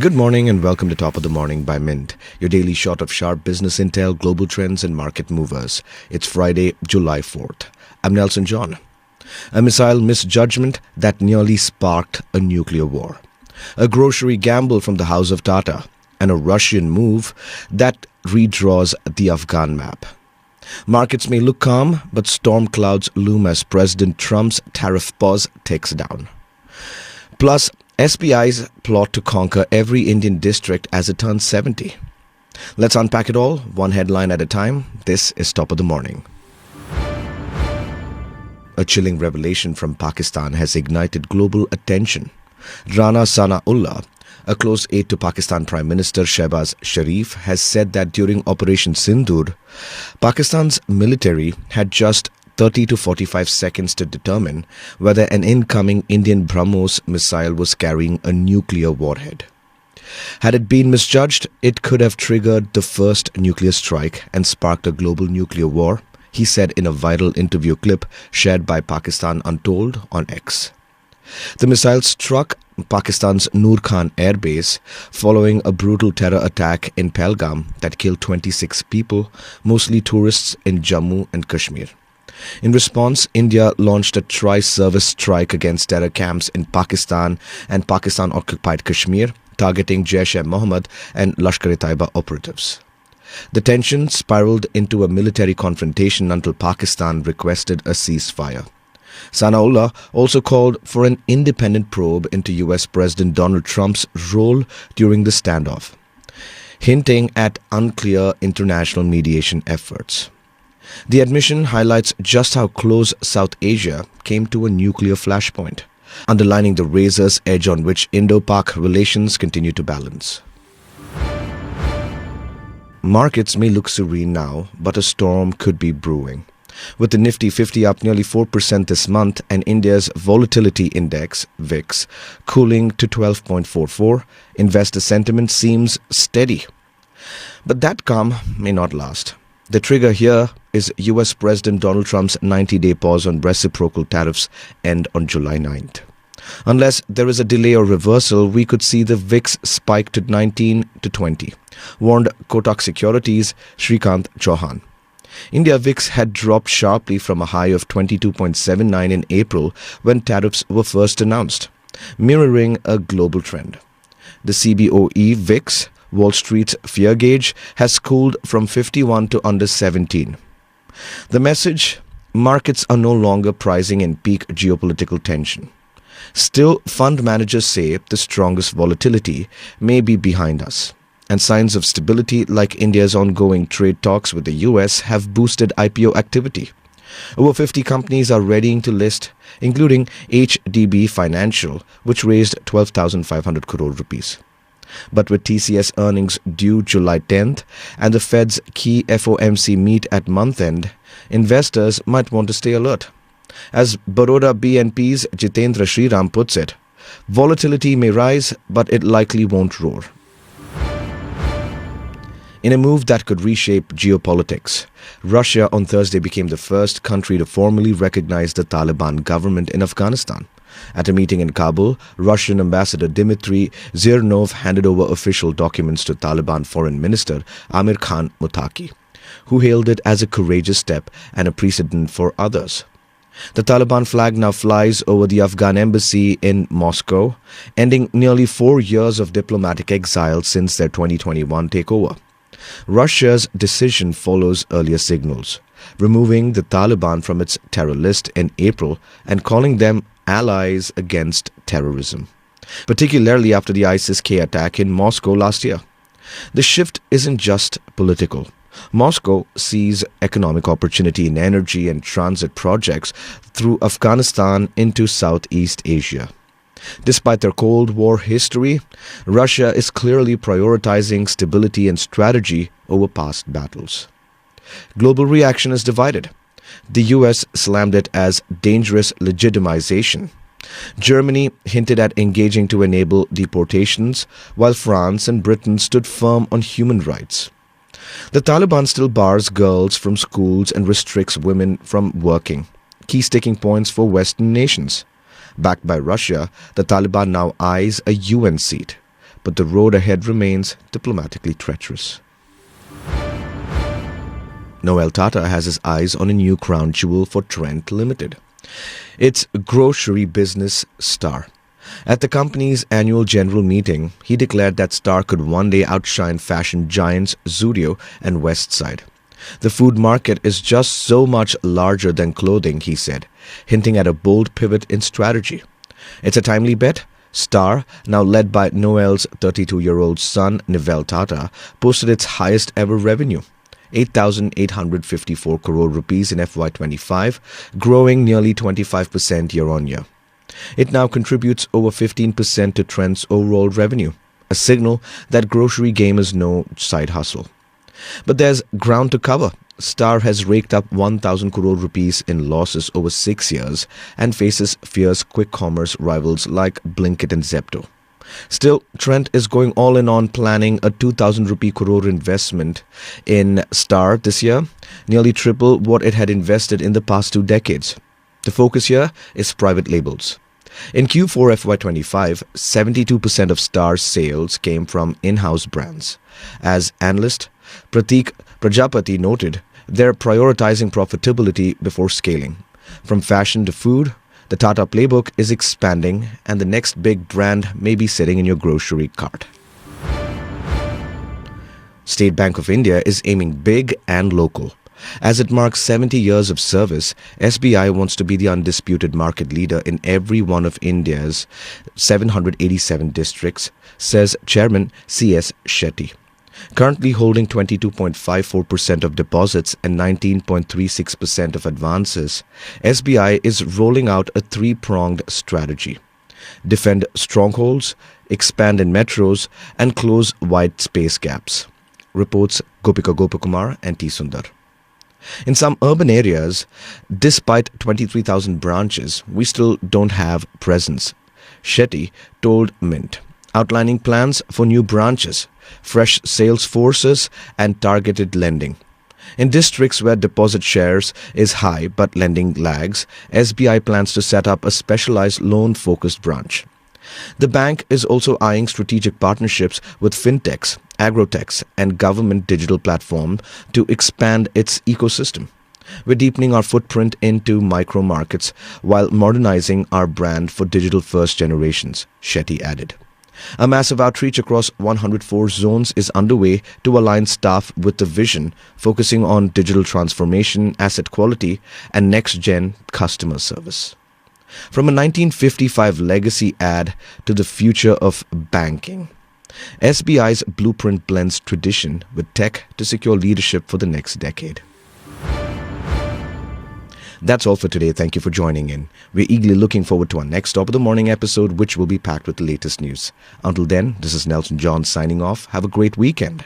Good morning and welcome to Top of the Morning by Mint, your daily shot of sharp business intel, global trends and market movers. It's Friday, July 4th. I'm Nelson John. A missile misjudgment that nearly sparked a nuclear war. A grocery gamble from the house of Tata. And a Russian move that redraws the Afghan map. Markets may look calm, but storm clouds loom as President Trump's tariff pause takes down. Plus, SBIs plot to conquer every Indian district as it turns 70. Let's unpack it all, one headline at a time. This is Top of the Morning. A chilling revelation from Pakistan has ignited global attention. Rana Sanaullah, a close aide to Pakistan Prime Minister Shehbaz Sharif, has said that during Operation Sindoor, Pakistan's military had just 30 to 45 seconds to determine whether an incoming Indian BrahMos missile was carrying a nuclear warhead. Had it been misjudged, it could have triggered the first nuclear strike and sparked a global nuclear war, he said in a viral interview clip shared by Pakistan Untold on X. The missile struck Pakistan's Noor Khan Air Base following a brutal terror attack in Pahalgam that killed 26 people, mostly tourists in Jammu and Kashmir. In response, India launched a tri-service strike against terror camps in Pakistan and Pakistan-occupied Kashmir, targeting Jaish-e-Mohammed and Lashkar-e-Taiba operatives. The tension spiraled into a military confrontation until Pakistan requested a ceasefire. Sanaullah also called for an independent probe into US President Donald Trump's role during the standoff, hinting at unclear international mediation efforts. The admission highlights just how close South Asia came to a nuclear flashpoint, underlining the razor's edge on which Indo-Pak relations continue to balance. Markets may look serene now, but a storm could be brewing. With the Nifty 50 up nearly 4% this month and India's Volatility Index, VIX, cooling to 12.44, investor sentiment seems steady. But that calm may not last. The trigger here is US President Donald Trump's 90-day pause on reciprocal tariffs end on July 9th. Unless there is a delay or reversal, we could see the VIX spike to 19 to 20, warned Kotak Securities' Shrikant Chauhan. India VIX had dropped sharply from a high of 22.79 in April when tariffs were first announced, mirroring a global trend. The CBOE VIX, Wall Street's fear gauge, has cooled from 51 to under 17. The message: markets are no longer pricing in peak geopolitical tension. Still, fund managers say the strongest volatility may be behind us, and signs of stability like India's ongoing trade talks with the US have boosted IPO activity. Over 50 companies are readying to list, including HDB Financial, which raised 12,500 crore rupees. But with TCS earnings due July 10th and the Fed's key FOMC meet at month end, investors might want to stay alert. As Baroda BNP's Jitendra Shriram puts it, volatility may rise, but it likely won't roar. In a move that could reshape geopolitics, Russia on Thursday became the first country to formally recognize the Taliban government in Afghanistan. At a meeting in Kabul, Russian Ambassador Dmitry Zhirnov handed over official documents to Taliban Foreign Minister Amir Khan Muttaqi, who hailed it as a courageous step and a precedent for others. The Taliban flag now flies over the Afghan embassy in Moscow, ending nearly 4 years of diplomatic exile since their 2021 takeover. Russia's decision follows earlier signals, removing the Taliban from its terror list in April and calling them allies against terrorism, particularly after the ISIS-K attack in Moscow last year. The shift isn't just political. Moscow sees economic opportunity in energy and transit projects through Afghanistan into Southeast Asia. Despite their Cold War history, Russia is clearly prioritizing stability and strategy over past battles. Global reaction is divided. The US slammed it as dangerous legitimization. Germany hinted at engaging to enable deportations, while France and Britain stood firm on human rights. The Taliban still bars girls from schools and restricts women from working, key sticking points for Western nations. Backed by Russia, the Taliban now eyes a UN seat, but the road ahead remains diplomatically treacherous. Noel Tata has his eyes on a new crown jewel for Trent Limited. Its grocery business Star. At the company's annual general meeting, he declared that Star could one day outshine fashion giants Zudio and Westside. The food market is just so much larger than clothing, he said, hinting at a bold pivot in strategy. It's a timely bet. Star, now led by Noel's 32-year-old son Nivel Tata, posted its highest ever revenue, 8,854 crore rupees in FY25, growing nearly 25% year-on-year. It now contributes over 15% to Trent's overall revenue, a signal that grocery game is no side hustle. But there's ground to cover. Star has raked up 1,000 crore rupees in losses over 6 years and faces fierce quick commerce rivals like Blinkit and Zepto. Still, Trent is going all in on planning a 2,000 rupee crore investment in Star this year, nearly triple what it had invested in the past 2 decades. The focus here is private labels. In Q4 FY25, 72% of Star's sales came from in-house brands. As analyst Pratik Prajapati noted, they're prioritizing profitability before scaling. From fashion to food, the Tata playbook is expanding and the next big brand may be sitting in your grocery cart. State Bank of India is aiming big and local. As it marks 70 years of service, SBI wants to be the undisputed market leader in every one of India's 787 districts, says Chairman C.S. Shetty. Currently holding 22.54% of deposits and 19.36% of advances, SBI is rolling out a 3-pronged strategy. Defend strongholds, expand in metros, and close white space gaps, reports Gopika Gopakumar and T. Sundar. In some urban areas, despite 23,000 branches, we still don't have presence, Shetty told Mint, outlining plans for new branches, fresh sales forces and targeted lending. In districts where deposit shares is high but lending lags, SBI plans to set up a specialized loan-focused branch. The bank is also eyeing strategic partnerships with fintechs, agrotechs and government digital platform to expand its ecosystem. We're deepening our footprint into micro markets while modernizing our brand for digital-first generations, Shetty added. A massive outreach across 104 zones is underway to align staff with the vision, focusing on digital transformation, asset quality, and next-gen customer service. From a 1955 legacy ad to the future of banking, SBI's blueprint blends tradition with tech to secure leadership for the next decade. That's all for today. Thank you for joining in. We're eagerly looking forward to our next Top of the Morning episode, which will be packed with the latest news. Until then, this is Nelson John signing off. Have a great weekend.